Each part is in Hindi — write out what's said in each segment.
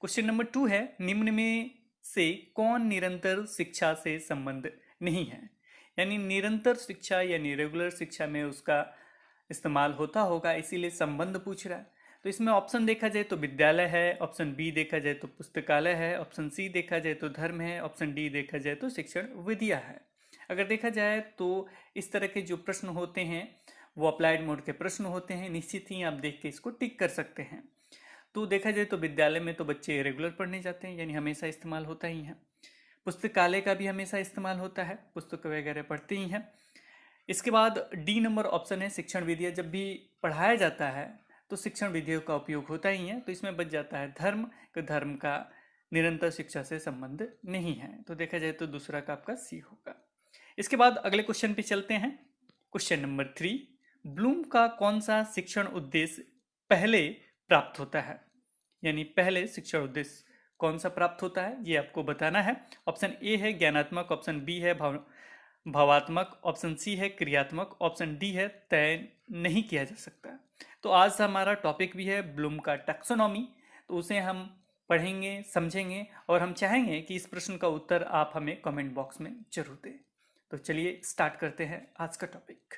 क्वेश्चन नंबर 2 है, निम्न में से कौन निरंतर शिक्षा से संबंध नहीं है। यानी निरंतर शिक्षा यानी रेगुलर शिक्षा में उसका इस्तेमाल होता होगा, इसीलिए संबंध पूछ रहा है। तो इसमें ऑप्शन देखा जाए तो विद्यालय है, ऑप्शन बी देखा जाए तो पुस्तकालय है, ऑप्शन सी देखा जाए तो धर्म है, ऑप्शन डी देखा जाए तो शिक्षण विद्या है। अगर देखा जाए तो इस तरह के जो प्रश्न होते हैं वो अप्लाइड मोड के प्रश्न होते हैं, निश्चित ही आप देख के इसको टिक कर सकते हैं। तो देखा जाए तो विद्यालय में तो बच्चे रेगुलर पढ़ने जाते हैं, यानी हमेशा इस्तेमाल होता ही है। पुस्तकालय का भी हमेशा इस्तेमाल होता है, पुस्तक वगैरह पढ़ते ही हैं। इसके बाद डी नंबर ऑप्शन है शिक्षण विद्या, जब भी पढ़ाया जाता है तो शिक्षण विधियों का उपयोग होता ही है। तो इसमें बच जाता है धर्म, कि धर्म का निरंतर शिक्षा से संबंध नहीं है। तो देखा जाए तो दूसरा का आपका सी होगा। इसके बाद अगले क्वेश्चन पे चलते हैं। क्वेश्चन नंबर 3, ब्लूम का कौन सा शिक्षण उद्देश्य पहले प्राप्त होता है। यानी पहले शिक्षण उद्देश्य कौन सा प्राप्त होता है ये आपको बताना है। ऑप्शन ए है ज्ञानात्मक, ऑप्शन बी है भावात्मक, ऑप्शन सी है क्रियात्मक, ऑप्शन डी है तय नहीं किया जा सकता। तो आज हमारा टॉपिक भी है ब्लूम का टैक्सोनॉमी, तो उसे हम पढ़ेंगे, समझेंगे और हम चाहेंगे कि इस प्रश्न का उत्तर आप हमें कमेंट बॉक्स में जरूर दें। तो चलिए स्टार्ट करते हैं आज का टॉपिक।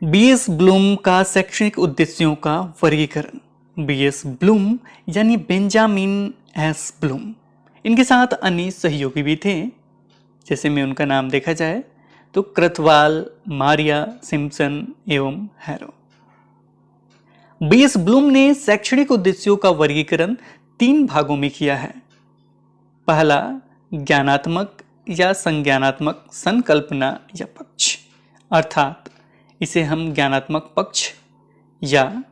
बीएस ब्लूम का शैक्षणिक उद्देश्यों का वर्गीकरण। बीएस ब्लूम यानी बेंजामिन एस ब्लूम, इनके साथ अन्य सहयोगी भी थे, जैसे में उनका नाम देखा जाए तो क्रथवाल, मारिया, सिम्पसन एवं हैरो। बीएस ब्लूम ने शैक्षणिक उद्देश्यों का वर्गीकरण 3 भागों में किया है। पहला ज्ञानात्मक या संज्ञानात्मक संकल्पना या पक्ष, अर्थात इसे हम ज्ञानात्मक पक्ष या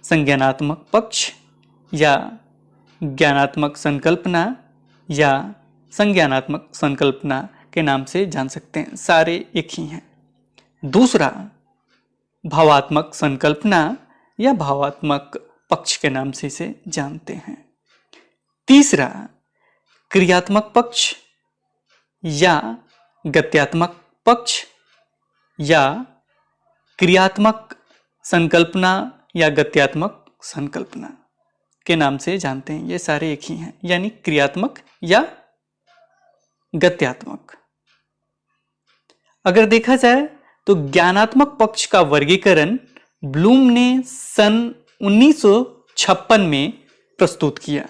संज्ञानात्मक पक्ष या ज्ञानात्मक संकल्पना या संज्ञानात्मक संकल्पना के नाम से जान सकते हैं, सारे एक ही हैं। दूसरा भावात्मक संकल्पना या भावात्मक पक्ष के नाम से इसे जानते हैं। तीसरा क्रियात्मक पक्ष या गत्यात्मक पक्ष या क्रियात्मक संकल्पना या गत्यात्मक संकल्पना के नाम से जानते हैं। ये सारे एक ही हैं, यानी क्रियात्मक या गत्यात्मक। अगर देखा जाए तो ज्ञानात्मक पक्ष का वर्गीकरण ब्लूम ने सन 1956 में प्रस्तुत किया।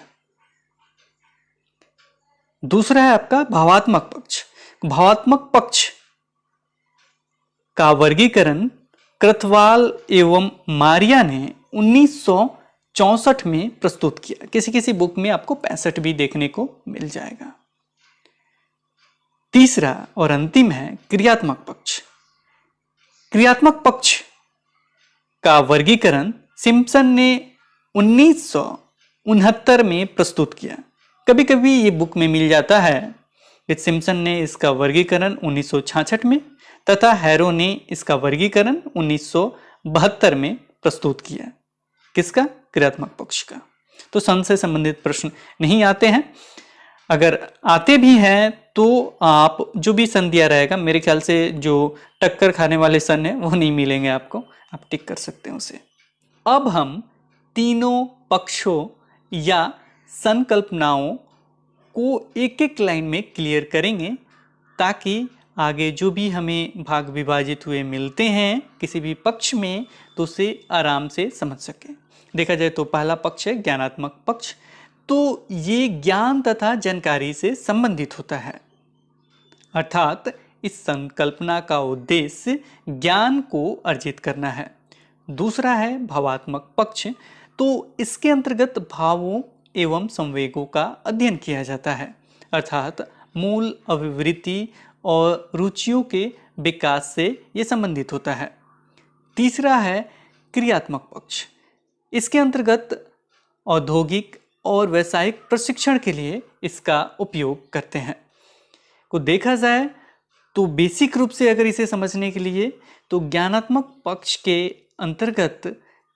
दूसरा है आपका भावात्मक पक्ष। भावात्मक पक्ष का वर्गीकरण क्रथवाल एवं मारिया ने 1964 में प्रस्तुत किया। किसी किसी बुक में आपको 65 भी देखने को मिल जाएगा। तीसरा और अंतिम है क्रियात्मक पक्ष। क्रियात्मक पक्ष का वर्गीकरण सिम्पसन ने 1969 में प्रस्तुत किया। कभी कभी ये बुक में मिल जाता है कि सिम्पसन ने इसका वर्गीकरण 1966 में तथा हैरो ने इसका वर्गीकरण 1972 में प्रस्तुत किया। किसका? क्रियात्मक पक्ष का। तो सन से संबंधित प्रश्न नहीं आते हैं। अगर आते भी हैं तो आप जो भी सन दिया रहेगा, मेरे ख्याल से जो टक्कर खाने वाले सन है वो नहीं मिलेंगे आपको, आप टिक कर सकते हैं उसे। अब हम तीनों पक्षों या संकल्पनाओं को एक एक लाइन में क्लियर करेंगे, ताकि आगे जो भी हमें भाग विभाजित हुए मिलते हैं किसी भी पक्ष में तो उसे आराम से समझ सकें। देखा जाए तो पहला पक्ष है ज्ञानात्मक पक्ष। तो ये ज्ञान तथा जानकारी से संबंधित होता है, अर्थात इस संकल्पना का उद्देश्य ज्ञान को अर्जित करना है। दूसरा है भावात्मक पक्ष। तो इसके अंतर्गत भावों एवं संवेगों का अध्ययन किया जाता है, अर्थात मूल अभिवृत्ति और रुचियों के विकास से यह संबंधित होता है। तीसरा है क्रियात्मक पक्ष। इसके अंतर्गत औद्योगिक और व्यावसायिक प्रशिक्षण के लिए इसका उपयोग करते हैं। को देखा जाए तो बेसिक रूप से अगर इसे समझने के लिए तो ज्ञानात्मक पक्ष के अंतर्गत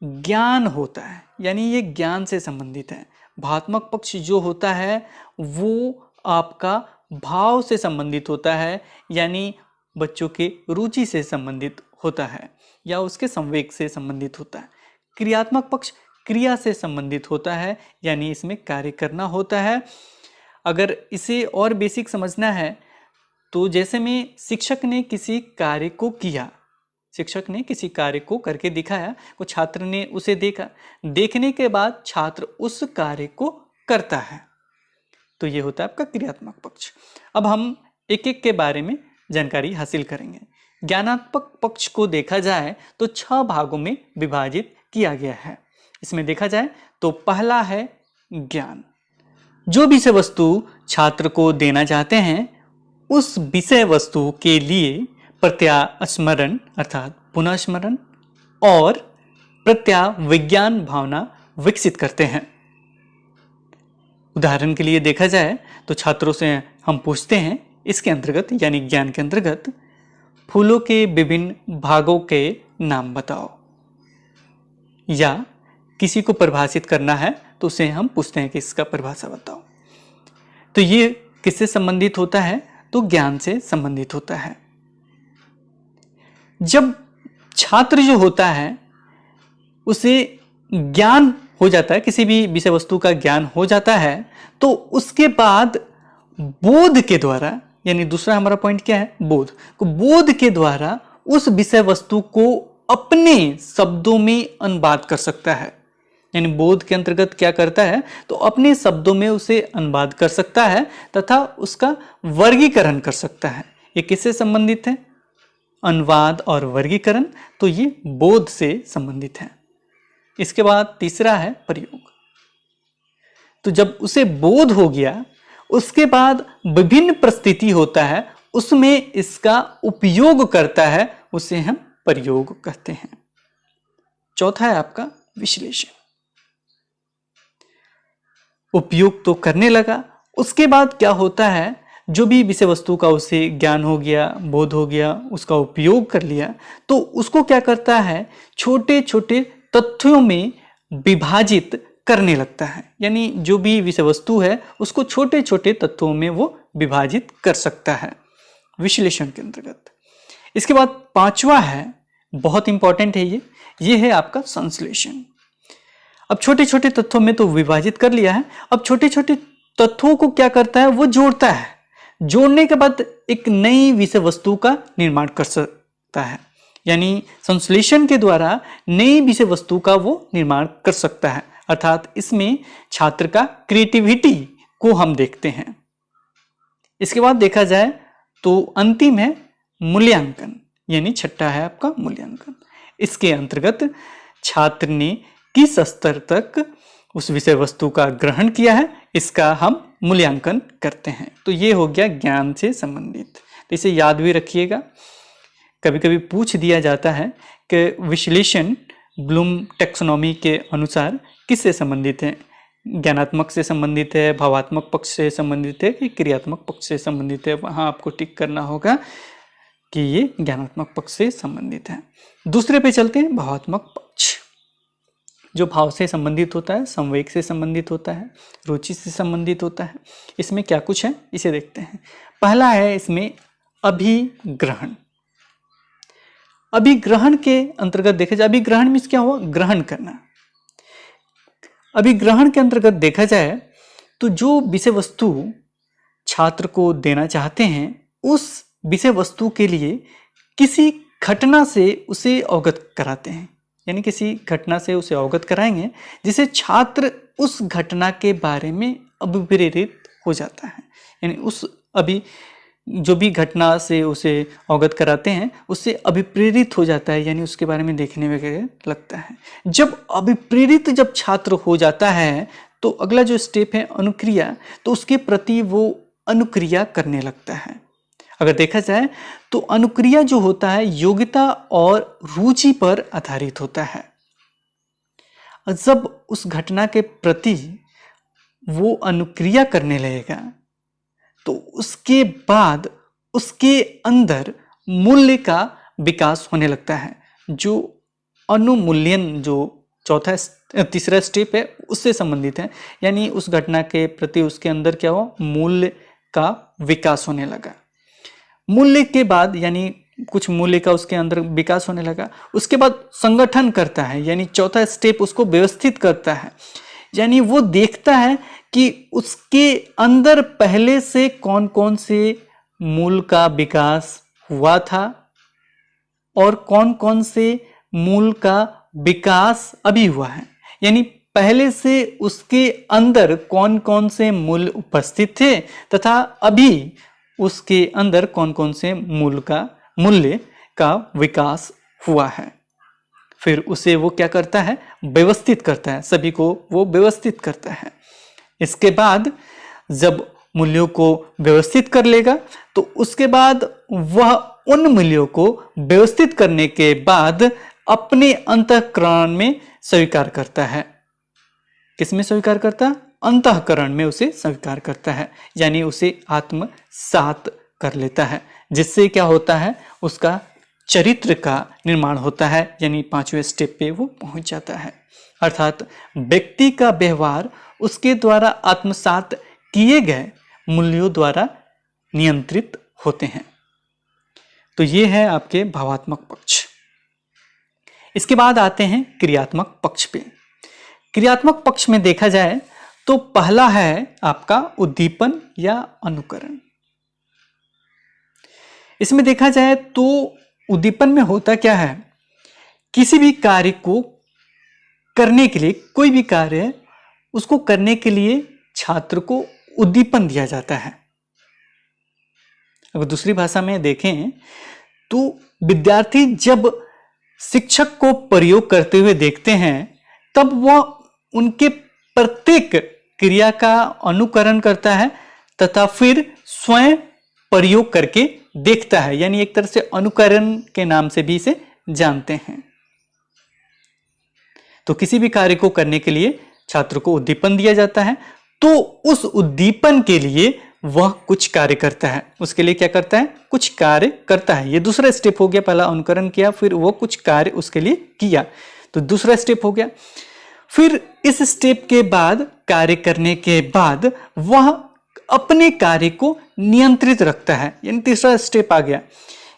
ज्ञान होता है, यानी ये ज्ञान से संबंधित है। भावात्मक पक्ष जो होता है वो आपका भाव से संबंधित होता है, यानी बच्चों के रुचि से संबंधित होता है या उसके संवेग से संबंधित होता है। क्रियात्मक पक्ष क्रिया से संबंधित होता है, यानी इसमें कार्य करना होता है। अगर इसे और बेसिक समझना है तो जैसे में शिक्षक ने किसी कार्य को किया, शिक्षक ने किसी कार्य को करके दिखाया, को छात्र ने उसे देखा, देखने के बाद छात्र उस कार्य को करता है, तो ये होता है आपका क्रियात्मक पक्ष। अब हम एक एक के बारे में जानकारी हासिल करेंगे। ज्ञानात्मक पक्ष को देखा जाए तो 6 भागों में विभाजित किया गया है। इसमें देखा जाए तो पहला है ज्ञान। जो विषय वस्तु छात्र को देना चाहते हैं उस विषय वस्तु के लिए प्रत्यास्मरण अर्थात पुनः स्मरण और प्रत्याविज्ञान भावना विकसित करते हैं। उदाहरण के लिए देखा जाए तो छात्रों से हम पूछते हैं इसके अंतर्गत यानी ज्ञान के अंतर्गत फूलों के विभिन्न भागों के नाम बताओ, या किसी को परिभाषित करना है तो उसे हम पूछते हैं कि इसका परिभाषा बताओ। तो ये किससे संबंधित होता है? तो ज्ञान से संबंधित होता है। जब छात्र जो होता है उसे ज्ञान हो जाता है, किसी भी विषय वस्तु का ज्ञान हो जाता है, तो उसके बाद बोध के द्वारा, यानी दूसरा हमारा पॉइंट क्या है? बोध। बोध के द्वारा उस विषय वस्तु को अपने शब्दों में अनुवाद कर सकता है। यानी बोध के अंतर्गत क्या करता है? तो अपने शब्दों में उसे अनुवाद कर सकता है तथा उसका वर्गीकरण कर सकता है। ये किससे संबंधित है? अनुवाद और वर्गीकरण, तो ये बोध से संबंधित है। इसके बाद तीसरा है प्रयोग। तो जब उसे बोध हो गया उसके बाद विभिन्न परिस्थिति होता है, उसमें इसका उपयोग करता है, उसे हम प्रयोग कहते हैं। चौथा है आपका विश्लेषण। उपयोग तो करने लगा, उसके बाद क्या होता है? जो भी विषय वस्तु का उसे ज्ञान हो गया, बोध हो गया, उसका उपयोग कर लिया, तो उसको क्या करता है? छोटे छोटे तथ्यों में विभाजित करने लगता है। यानी जो भी विषय वस्तु है उसको छोटे छोटे तत्वों में वो विभाजित कर सकता है विश्लेषण के अंतर्गत। इसके बाद पांचवा है, बहुत इंपॉर्टेंट है ये है आपका संश्लेषण। अब छोटे छोटे तत्वों में तो विभाजित कर लिया है, अब छोटे छोटे तत्वों को क्या करता है? वो जोड़ता है। जोड़ने के बाद एक नई विषय वस्तु का निर्माण कर सकता है। यानी संश्लेषण के द्वारा नई विषय वस्तु का वो निर्माण कर सकता है, अर्थात इसमें छात्र का क्रिएटिविटी को हम देखते हैं। इसके बाद देखा जाए तो अंतिम है मूल्यांकन, यानी छठा है आपका मूल्यांकन। इसके अंतर्गत छात्र ने किस स्तर तक उस विषय वस्तु का ग्रहण किया है, इसका हम मूल्यांकन करते हैं। तो ये हो गया ज्ञान से संबंधित। तो इसे याद भी रखिएगा, कभी कभी पूछ दिया जाता है कि विश्लेषण ब्लूम टैक्सोनॉमी के अनुसार किससे संबंधित है? ज्ञानात्मक से संबंधित है, भावात्मक पक्ष से संबंधित है कि क्रियात्मक पक्ष से संबंधित है? वहाँ आपको टिक करना होगा कि ये ज्ञानात्मक पक्ष से संबंधित है। दूसरे पे चलते हैं, भावात्मक पक्ष। जो भाव से संबंधित होता है, संवेग से संबंधित होता है, रुचि से संबंधित होता है। इसमें क्या कुछ है इसे देखते हैं। पहला है इसमें अभिग्रहण। अभिग्रहण के अंतर्गत देखा जाए, अभिग्रहण मीन्स क्या हुआ? ग्रहण करना। अभिग्रहण के अंतर्गत देखा जाए तो जो विषय वस्तु छात्र को देना चाहते हैं उस विषय वस्तु के लिए किसी घटना से उसे अवगत कराते हैं। यानी किसी घटना से उसे अवगत कराएंगे जिसे छात्र उस घटना के बारे में अभिप्रेरित हो जाता है। यानी उस जो भी घटना से उसे अवगत कराते हैं उससे अभिप्रेरित हो जाता है, यानी उसके बारे में देखने वगैरह लगता है। जब अभिप्रेरित जब छात्र हो जाता है तो अगला जो स्टेप है अनुक्रिया, तो उसके प्रति वो अनुक्रिया करने लगता है। अगर देखा जाए तो अनुक्रिया जो होता है योग्यता और रुचि पर आधारित होता है। जब उस घटना के प्रति वो अनुक्रिया करने लगेगा तो उसके बाद उसके अंदर मूल्य का विकास होने लगता है। जो अनुमूल्यन जो तीसरा स्टेप है उससे संबंधित है। यानी उस घटना के प्रति उसके अंदर क्या हुआ? मूल्य का विकास होने लगा। मूल्य के बाद यानी कुछ मूल्य का उसके अंदर विकास होने लगा। उसके बाद संगठन करता है, यानी चौथा स्टेप उसको व्यवस्थित करता है, यानी वो देखता है कि उसके अंदर पहले से कौन कौन से मूल का विकास हुआ था और कौन कौन से मूल का विकास अभी हुआ है, यानी पहले से उसके अंदर कौन कौन से मूल उपस्थित थे तथा अभी उसके अंदर कौन कौन से मूल्य का विकास हुआ है। फिर उसे वो क्या करता है, व्यवस्थित करता है, सभी को वो व्यवस्थित करता है। इसके बाद जब मूल्यों को व्यवस्थित कर लेगा तो उसके बाद वह उन मूल्यों को व्यवस्थित करने के बाद अपने अंतःकरण में स्वीकार करता है। किसमें स्वीकार करता है? अंतःकरण में उसे स्वीकार करता है, यानी उसे आत्मसात कर लेता है, जिससे क्या होता है, उसका चरित्र का निर्माण होता है, यानी 5वें स्टेप पे वो पहुंच जाता है। अर्थात व्यक्ति का व्यवहार उसके द्वारा आत्मसात किए गए मूल्यों द्वारा नियंत्रित होते हैं। तो ये है आपके भावात्मक पक्ष। इसके बाद आते हैं क्रियात्मक पक्ष पे। क्रियात्मक पक्ष में देखा जाए तो पहला है आपका उद्दीपन या अनुकरण। इसमें देखा जाए तो उद्दीपन में होता क्या है, किसी भी कार्य को करने के लिए, कोई भी कार्य उसको करने के लिए छात्र को उद्दीपन दिया जाता है। अगर दूसरी भाषा में देखें तो विद्यार्थी जब शिक्षक को प्रयोग करते हुए देखते हैं तब वह उनके प्रत्येक क्रिया का अनुकरण करता है तथा फिर स्वयं प्रयोग करके देखता है, यानी एक तरह से अनुकरण के नाम से भी इसे जानते हैं। तो किसी भी कार्य को करने के लिए छात्र को उद्दीपन दिया जाता है, तो उस उद्दीपन के लिए वह कुछ कार्य करता है। उसके लिए क्या करता है? कुछ कार्य करता है। ये दूसरा स्टेप हो गया, पहला अनुकरण किया, फिर वो कुछ कार्य उसके लिए किया, तो दूसरा स्टेप हो गया। फिर इस स्टेप के बाद, कार्य करने के बाद वह अपने कार्य को नियंत्रित रखता है, यानी तीसरा स्टेप आ गया।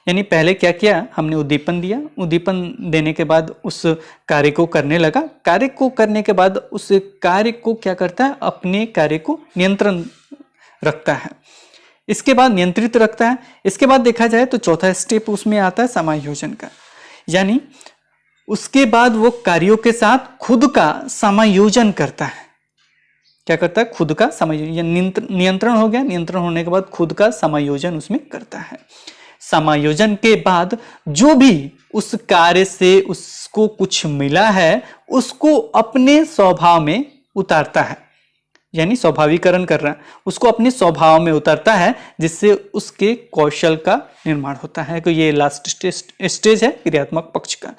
यानी पहले क्या किया, हमने उद्दीपन दिया, उद्दीपन देने के बाद उस कार्य को करने लगा, कार्य को करने के बाद उस कार्य को क्या करता है, अपने कार्य को नियंत्रण रखता है, इसके बाद नियंत्रित रखता है। इसके बाद देखा जाए तो चौथा स्टेप उसमें आता है समायोजन का, यानी उसके बाद वो कार्यों के साथ खुद का समायोजन करता है। क्या करता है? खुद का समायोजन। नियंत्रण हो गया, नियंत्रण होने के बाद खुद का समायोजन उसमें करता है। समायोजन के बाद जो भी उस कार्य से उसको कुछ मिला है उसको अपने स्वभाव में उतारता है, यानी स्वाभाविकरण कर रहा है, उसको अपने स्वभाव में उतारता है, जिससे उसके कौशल का निर्माण होता है। तो ये लास्ट स्टेज है क्रियात्मक पक्ष का,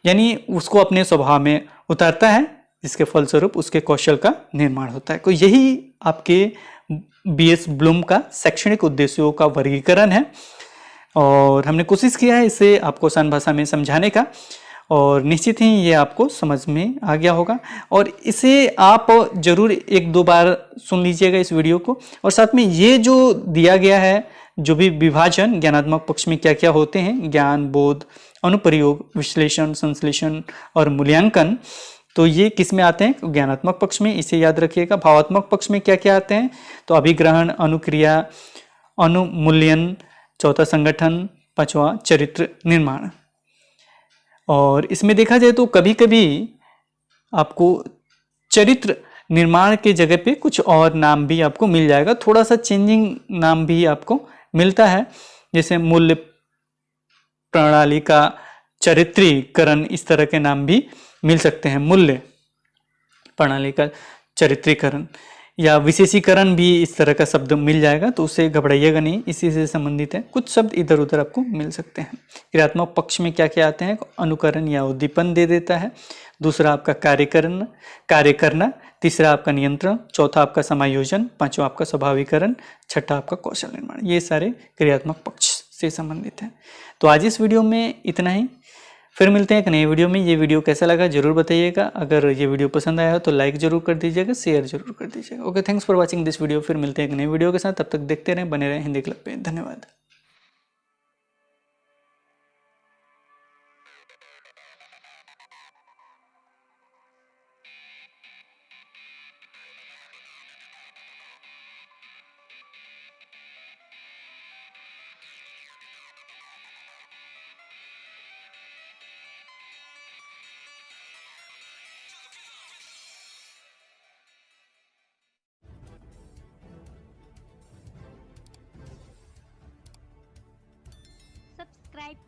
यानी उसको अपने स्वभाव में उतारता है, जिसके फलस्वरूप उसके कौशल का निर्माण होता है। तो यही आपके बीएस ब्लूम का शैक्षणिक उद्देश्यों का वर्गीकरण है, और हमने कोशिश किया है इसे आपको आसान भाषा में समझाने का, और निश्चित ही ये आपको समझ में आ गया होगा। और इसे आप जरूर 1-2 बार सुन लीजिएगा इस वीडियो को, और साथ में ये जो दिया गया है, जो भी विभाजन ज्ञानात्मक पक्ष में क्या क्या होते हैं, ज्ञान, बोध, अनुप्रयोग, विश्लेषण, संश्लेषण और मूल्यांकन, तो ये किस में आते हैं? ज्ञानात्मक पक्ष में, इसे याद रखिएगा। भावात्मक पक्ष में क्या क्या आते हैं? तो अभिग्रहण, अनुक्रिया, अनुमूल्यन, चौथा संगठन, पांचवा चरित्र निर्माण। और इसमें देखा जाए तो कभी कभी आपको चरित्र निर्माण के जगह पे कुछ और नाम भी आपको मिल जाएगा, थोड़ा सा चेंजिंग नाम भी आपको मिलता है, जैसे मूल्य प्रणाली का चरित्रीकरण, इस तरह के नाम भी मिल सकते हैं। मूल्य प्रणाली का चरित्रीकरण या विशेषीकरण भी इस तरह का शब्द मिल जाएगा, तो उससे घबराइएगा नहीं, इसी से संबंधित है। कुछ शब्द इधर उधर आपको मिल सकते हैं। क्रियात्मक पक्ष में क्या क्या आते हैं? अनुकरण या उद्दीपन दे देता है, दूसरा आपका कार्य करना, तीसरा आपका नियंत्रण, चौथा आपका समायोजन, पांचवा आपका स्वाभाविकरण, छठा आपका कौशल निर्माण। ये सारे क्रियात्मक पक्ष से संबंधित हैं। तो आज इस वीडियो में इतना ही, फिर मिलते हैं एक नए वीडियो में। ये वीडियो कैसा लगा जरूर बताइएगा। अगर ये वीडियो पसंद आया तो लाइक जरूर कर दीजिएगा, शेयर जरूर कर दीजिएगा। Okay, thanks for watching this video. फिर मिलते हैं एक नए वीडियो के साथ, तब तक देखते रहें, बने रहें हिंदी क्लब पे। धन्यवाद।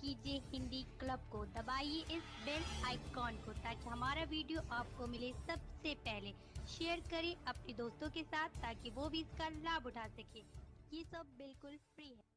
कीजिए हिंदी क्लब को, दबाइए इस बेल आइकॉन को ताकि हमारा वीडियो आपको मिले सबसे पहले। शेयर करें अपने दोस्तों के साथ ताकि वो भी इसका लाभ उठा सके। ये सब बिल्कुल फ्री है।